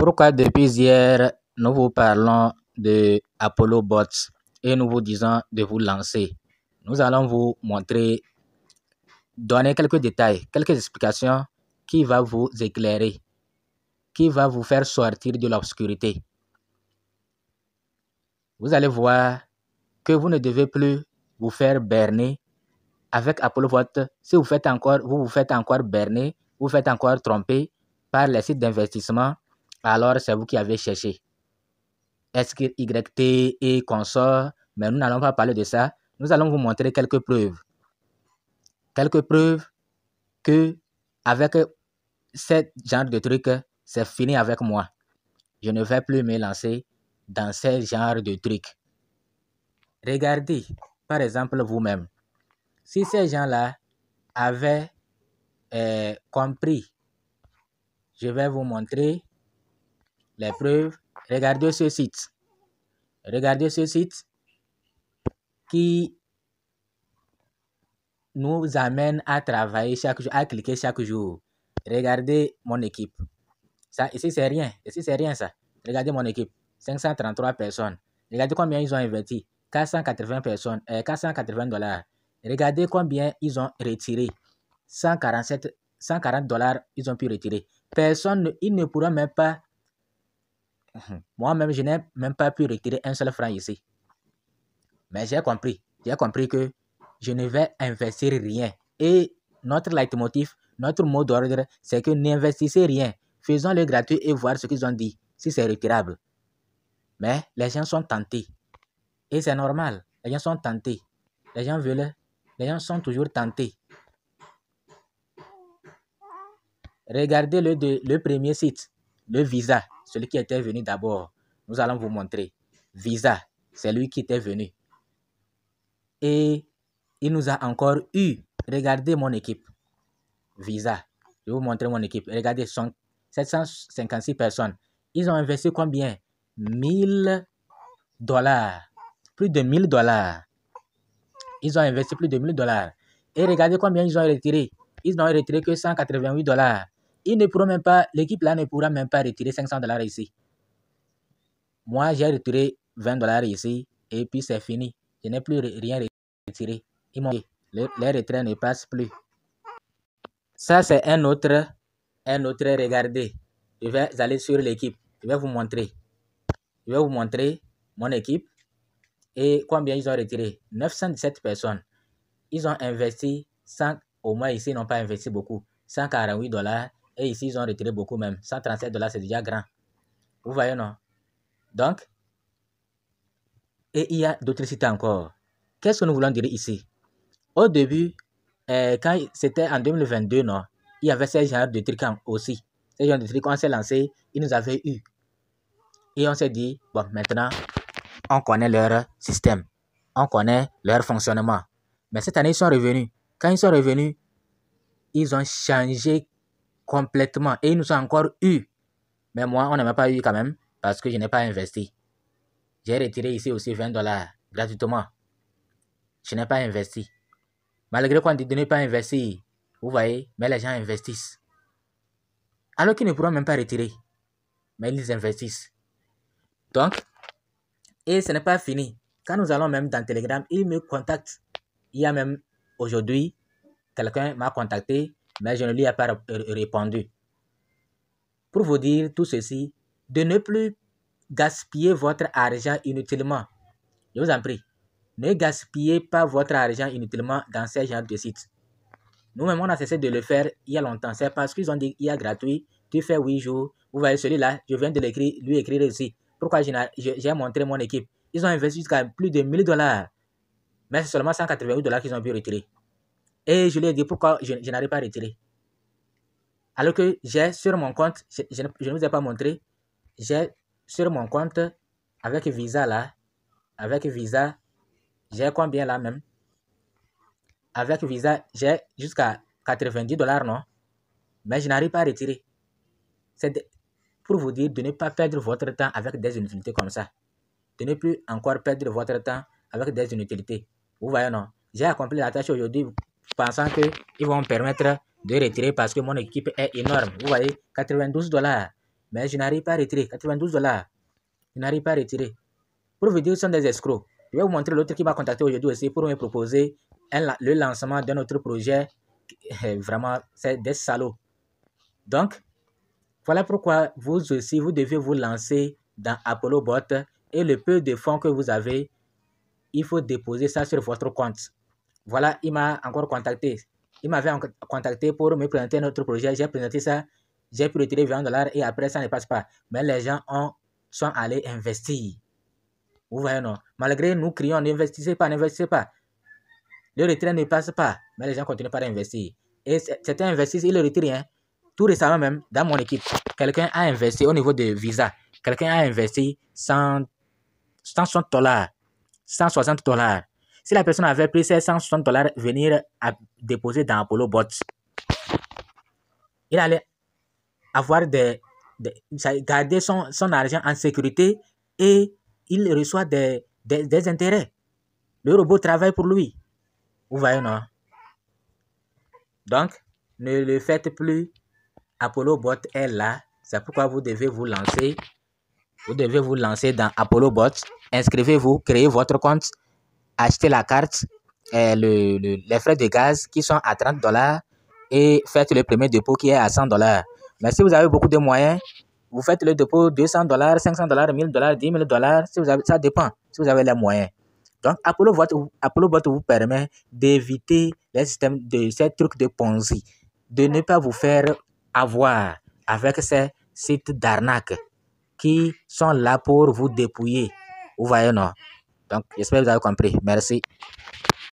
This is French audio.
Pourquoi depuis hier, nous vous parlons de Apollo Bots et nous vous disons de vous lancer. Nous allons vous montrer, donner quelques détails, quelques explications qui va vous éclairer, qui va vous faire sortir de l'obscurité. Vous allez voir que vous ne devez plus vous faire berner avec Apollo Bot. Si vous vous faites encore berner, vous faites encore tromper par les sites d'investissement, alors c'est vous qui avez cherché. SYT et consorts, mais nous n'allons pas parler de ça. Nous allons vous montrer quelques preuves. Quelques preuves que avec ce genre de truc, c'est fini avec moi. Je ne vais plus me lancer dans ce genre de trucs. Regardez, par exemple, vous-même. Si ces gens-là avaient compris, je vais vous montrer les preuves. Regardez ce site. Regardez ce site qui nous amène à travailler chaque jour, à cliquer chaque jour. Regardez mon équipe. Ça, ici, c'est rien. Ici, c'est rien, ça. Regardez mon équipe. 533 personnes. Regardez combien ils ont investi. 480 personnes. 480 $. Regardez combien ils ont retiré. 140 $, ils ont pu retirer. Personne, ils ne pourront même pas. Moi-même, je n'ai même pas pu retirer un seul franc ici. Mais j'ai compris. J'ai compris que je ne vais investir rien. Et notre leitmotiv, notre mot d'ordre, c'est que n'investissez rien. Faisons-le gratuit et voir ce qu'ils ont dit, si c'est retirable. Mais les gens sont tentés. Et c'est normal. Les gens sont tentés. Les gens sont toujours tentés. Regardez le premier site, le Visa, celui qui était venu d'abord. Nous allons vous montrer. Visa, c'est lui qui était venu. Et il nous a encore eu. Regardez mon équipe. Visa. Je vais vous montrer mon équipe. Regardez, 756 personnes. Ils ont investi combien? 1000 $. Plus de 1000 $. Ils ont investi plus de 1000 $. Et regardez combien ils ont retiré. Ils n'ont retiré que 188 $. Ils ne pourront même pas, l'équipe là ne pourra même pas retirer 500 $ ici. Moi, j'ai retiré 20 $ ici. Et puis c'est fini. Je n'ai plus rien retiré. Les retraits ne passent plus. Ça, c'est un autre. Regardez. Je vais aller sur l'équipe. Je vais vous montrer. Je vais vous montrer mon équipe. Et combien ils ont retiré? 917 personnes. Ils ont investi, au moins ici, ils n'ont pas investi beaucoup. 148 $. Et ici, ils ont retiré beaucoup même. 137 $, c'est déjà grand. Vous voyez, non? Donc, et il y a d'autres sites encore. Qu'est-ce que nous voulons dire ici? Au début, quand c'était en 2022, non, il y avait ces genres de trucs aussi. Ces genres de trucs, on s'est lancé, ils nous avaient eu. Et on s'est dit, bon, maintenant, on connaît leur système. On connaît leur fonctionnement. Mais cette année, ils sont revenus. Quand ils sont revenus, ils ont changé complètement. Et ils nous ont encore eu. Mais moi, on n'a même pas eu quand même, parce que je n'ai pas investi. J'ai retiré ici aussi 20 $ gratuitement. Je n'ai pas investi. Malgré qu'on dit de ne pas investir, vous voyez, mais les gens investissent. Alors qu'ils ne pourront même pas retirer. Mais ils investissent. Donc, et ce n'est pas fini. Quand nous allons même dans Telegram, ils me contactent. Il y a même aujourd'hui, quelqu'un m'a contacté, mais je ne lui ai pas répondu. Pour vous dire tout ceci, de ne plus gaspiller votre argent inutilement. Je vous en prie. Ne gaspillez pas votre argent inutilement dans ces genres de sites. Nous-mêmes, on a cessé de le faire il y a longtemps. C'est parce qu'ils ont dit qu'il y a gratuit. Tu fais 8 jours. Vous voyez celui-là, je viens de lui écrire aussi. Pourquoi j'ai montré mon équipe? Ils ont investi jusqu'à plus de 1000 $. Mais c'est seulement 188 $ qu'ils ont pu retirer. Et je lui ai dit pourquoi je n'arrive pas à retirer. Alors que j'ai sur mon compte, je ne vous ai pas montré, j'ai sur mon compte avec Visa là, j'ai combien là même? Avec Visa, j'ai jusqu'à 90 $, non? Mais je n'arrive pas à retirer. C'est pour vous dire de ne pas perdre votre temps avec des inutilités comme ça. De ne plus encore perdre votre temps avec des inutilités. Vous voyez, non? J'ai accompli la tâche aujourd'hui pensant qu'ils vont me permettre de retirer parce que mon équipe est énorme. Vous voyez, 92 $. mais je n'arrive pas à retirer. 92 $. Je n'arrive pas à retirer. Pour vous dire, ce sont des escrocs. Je vais vous montrer l'autre qui m'a contacté aujourd'hui aussi pour me proposer le lancement d'un autre projet. Vraiment, c'est des salauds. Donc, voilà pourquoi vous aussi, vous devez vous lancer dans Apollo Bot et le peu de fonds que vous avez, il faut déposer ça sur votre compte. Voilà, il m'a encore contacté. Il m'avait contacté pour me présenter notre projet. J'ai présenté ça, j'ai pu retirer 20 $ et après ça ne passe pas. Mais les gens sont allés investir. Vous voyez, non? Malgré nous crions, n'investissez pas, n'investissez pas. Le retrait ne passe pas, mais les gens continuent par investir. Et certains investissent, ils ne le retirent rien. Tout récemment même, dans mon équipe, quelqu'un a investi au niveau de Visa. Quelqu'un a investi 160 $, 160 $. Si la personne avait pris ces 160 $, venir à déposer dans Apollo Bot, il allait avoir garder son argent en sécurité et il reçoit des intérêts. Le robot travaille pour lui. Vous voyez, non? Donc, ne le faites plus. Apollo Bot est là. C'est pourquoi vous devez vous lancer. Vous devez vous lancer dans Apollo Bot. Inscrivez-vous, créez votre compte, achetez la carte, les frais de gaz qui sont à 30 $ et faites le premier dépôt qui est à 100 $. Mais si vous avez beaucoup de moyens, vous faites le dépôt 200 $, 500 $, 1000 $, 10 000 $. Si vous avez, ça dépend si vous avez les moyens. Donc, Apollo Bot vous permet d'éviter les systèmes de ces trucs de Ponzi, de ne pas vous faire avoir avec ces sites d'arnaque qui sont là pour vous dépouiller. Vous voyez, non? Donc, j'espère que vous avez compris. Merci.